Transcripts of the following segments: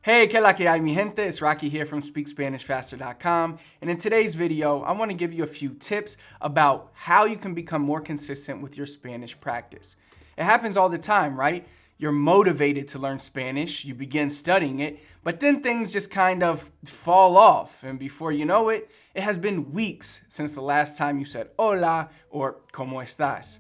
Hey, que la que hay, mi gente? It's Rocky here from SpeakSpanishFaster.com, and in today's video, I want to give you a few tips about how you can become more consistent with your Spanish practice. It happens all the time, right? You're motivated to learn Spanish, you begin studying it, but then things just kind of fall off, and before you know it, it has been weeks since the last time you said hola or cómo éstas.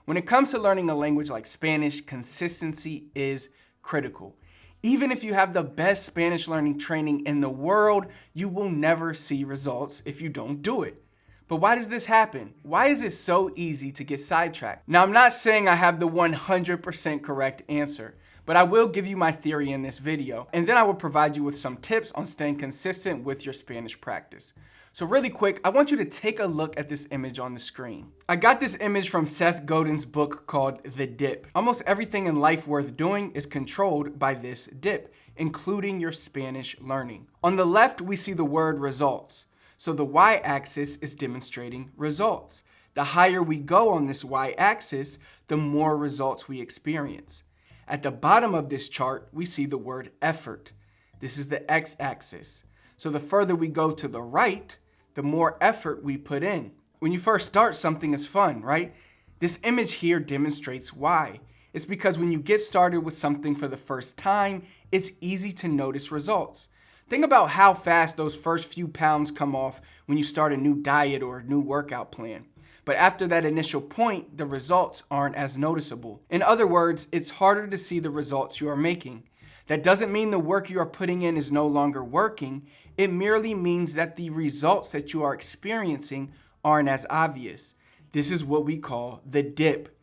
When it comes to learning a language like Spanish, consistency is critical. Even if you have the best Spanish learning training in the world, you will never see results if you don't do it. But why does this happen? Why is it so easy to get sidetracked? Now, I'm not saying I have the 100% correct answer, but I will give you my theory in this video, and then I will provide you with some tips on staying consistent with your Spanish practice. So really quick, I want you to take a look at this image on the screen. I got this image from Seth Godin's book called The Dip. Almost everything in life worth doing is controlled by this dip, including your Spanish learning. On the left, we see the word results. So the y-axis is demonstrating results. The higher we go on this y-axis, the more results we experience. At the bottom of this chart, we see the word effort. This is the x-axis. So the further we go to the right, the more effort we put in. When you first start, something is fun, right? This image here demonstrates why. It's because when you get started with something for the first time, it's easy to notice results. Think about how fast those first few pounds come off when you start a new diet or a new workout plan. But after that initial point, the results aren't as noticeable. In other words, it's harder to see the results you are making. That doesn't mean the work you are putting in is no longer working. It merely means that the results that you are experiencing aren't as obvious. This is what we call the dip.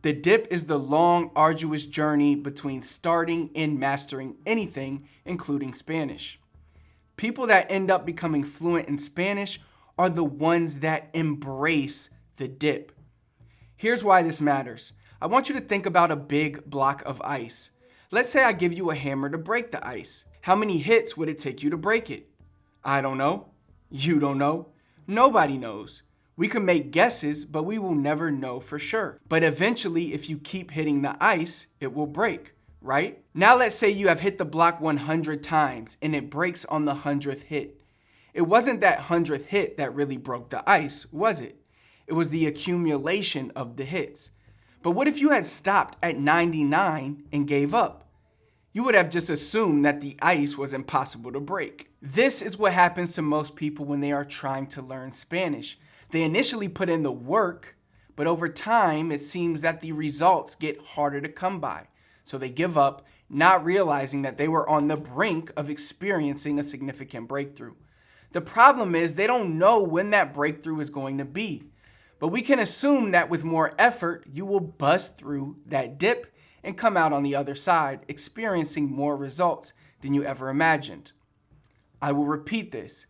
The dip is the long, arduous journey between starting and mastering anything, including Spanish. People that end up becoming fluent in Spanish are the ones that embrace the dip. Here's why this matters. I want you to think about a big block of ice. Let's say I give you a hammer to break the ice. How many hits would it take you to break it? I don't know. You don't know. Nobody knows. We can make guesses, but we will never know for sure. But eventually, if you keep hitting the ice, it will break, right? Now let's say you have hit the block 100 times and it breaks on the 100th hit. It wasn't that 100th hit that really broke the ice, was it? It was the accumulation of the hits. But what if you had stopped at 99 and gave up? You would have just assumed that the ice was impossible to break. This is what happens to most people when they are trying to learn Spanish. They initially put in the work, but over time, it seems that the results get harder to come by. So they give up, not realizing that they were on the brink of experiencing a significant breakthrough. The problem is they don't know when that breakthrough is going to be. But we can assume that with more effort, you will bust through that dip and come out on the other side, experiencing more results than you ever imagined. I will repeat this.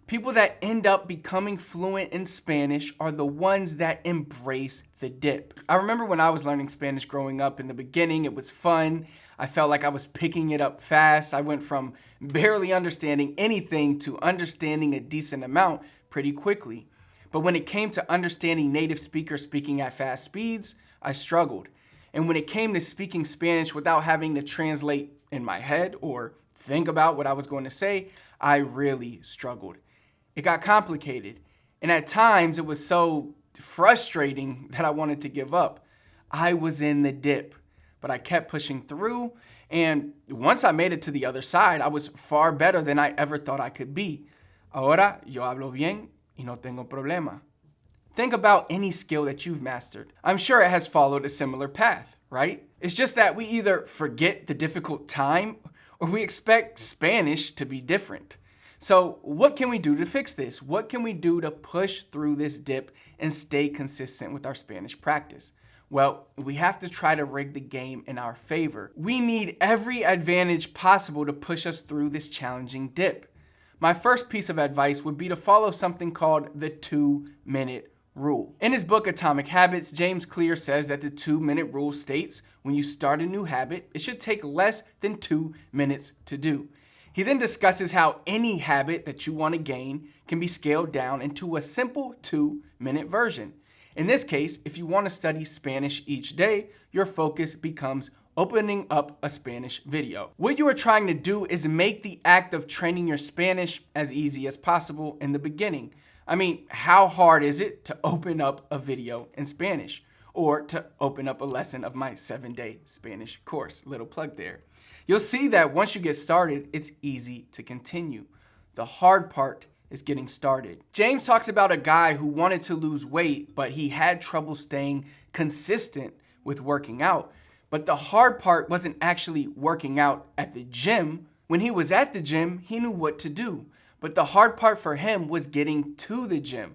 People that end up becoming fluent in Spanish are the ones that embrace the dip. I remember when I was learning Spanish growing up, in the beginning, it was fun. I felt like I was picking it up fast. I went from barely understanding anything to understanding a decent amount pretty quickly. But when it came to understanding native speakers speaking at fast speeds, I struggled. And when it came to speaking Spanish without having to translate in my head or think about what I was going to say, I really struggled. It got complicated. And at times it was so frustrating that I wanted to give up. I was in the dip, but I kept pushing through. And once I made it to the other side, I was far better than I ever thought I could be. Ahora yo hablo bien y no tengo problema. Think about any skill that you've mastered. I'm sure it has followed a similar path, right? It's just that we either forget the difficult time or we expect Spanish to be different. So what can we do to fix this? What can we do to push through this dip and stay consistent with our Spanish practice? Well, we have to try to rig the game in our favor. We need every advantage possible to push us through this challenging dip. My first piece of advice would be to follow something called the 2-minute rule. In his book, Atomic Habits, James Clear says that the 2-minute rule states when you start a new habit, it should take less than 2 minutes to do. He then discusses how any habit that you want to gain can be scaled down into a simple 2-minute version. In this case, if you want to study Spanish each day, your focus becomes opening up a Spanish video. What you are trying to do is make the act of training your Spanish as easy as possible in the beginning. I mean, how hard is it to open up a video in Spanish or to open up a lesson of my 7-day Spanish course? Little plug there. You'll see that once you get started, it's easy to continue. The hard part is getting started. James talks about a guy who wanted to lose weight, but he had trouble staying consistent with working out. But the hard part wasn't actually working out at the gym. When he was at the gym, he knew what to do. But the hard part for him was getting to the gym.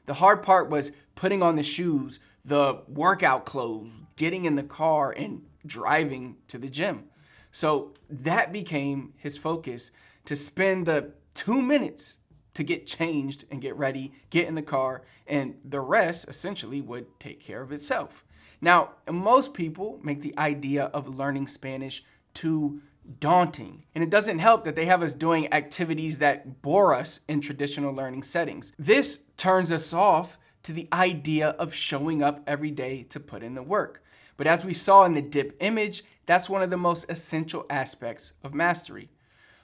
The hard part was putting on the shoes, the workout clothes, getting in the car, and driving to the gym. So that became his focus, to spend the 2 minutes to get changed and get ready, get in the car, and the rest essentially would take care of itself. Now, most people make the idea of learning Spanish too daunting, and it doesn't help that they have us doing activities that bore us in traditional learning settings. This turns us off to the idea of showing up every day to put in the work. But as we saw in the dip image, that's one of the most essential aspects of mastery.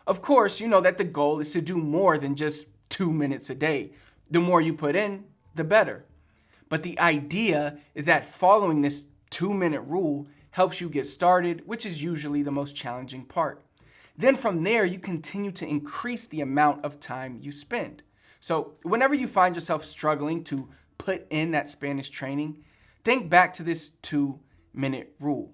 Of course, you know that the goal is to do more than just 2 minutes a day. The more you put in, the better. But the idea is that following this 2-minute rule helps you get started, which is usually the most challenging part. Then from there, you continue to increase the amount of time you spend. So whenever you find yourself struggling to put in that Spanish training, think back to this 2-minute rule.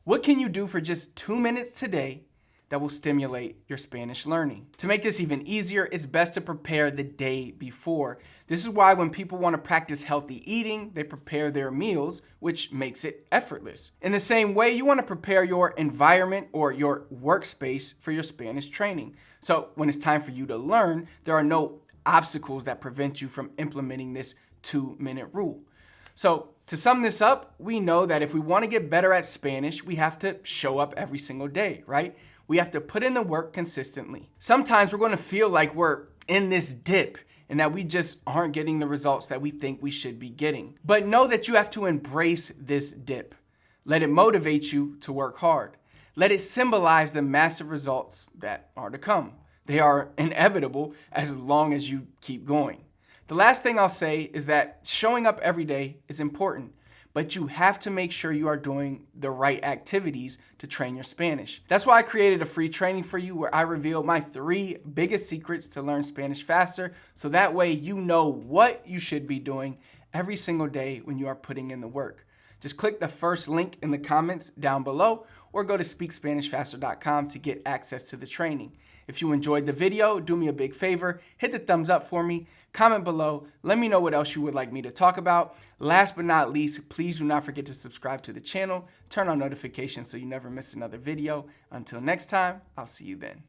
What can you do for just 2 minutes today that will stimulate your Spanish learning? To make this even easier, it's best to prepare the day before. This is why when people want to practice healthy eating, they prepare their meals, which makes it effortless. In the same way, you want to prepare your environment or your workspace for your Spanish training. So when it's time for you to learn, there are no obstacles that prevent you from implementing this 2-minute rule. So to sum this up, we know that if we want to get better at Spanish, we have to show up every single day, right? We have to put in the work consistently. Sometimes we're going to feel like we're in this dip and that we just aren't getting the results that we think we should be getting. But know that you have to embrace this dip. Let it motivate you to work hard. Let it symbolize the massive results that are to come. They are inevitable as long as you keep going. The last thing I'll say is that showing up every day is important, but you have to make sure you are doing the right activities to train your Spanish. That's why I created a free training for you where I reveal my 3 biggest secrets to learn Spanish faster, so that way you know what you should be doing every single day when you are putting in the work. Just click the first link in the comments down below or go to speakspanishfaster.com to get access to the training. If you enjoyed the video, do me a big favor, hit the thumbs up for me, comment below, let me know what else you would like me to talk about. Last but not least, please do not forget to subscribe to the channel, turn on notifications so you never miss another video. Until next time, I'll see you then.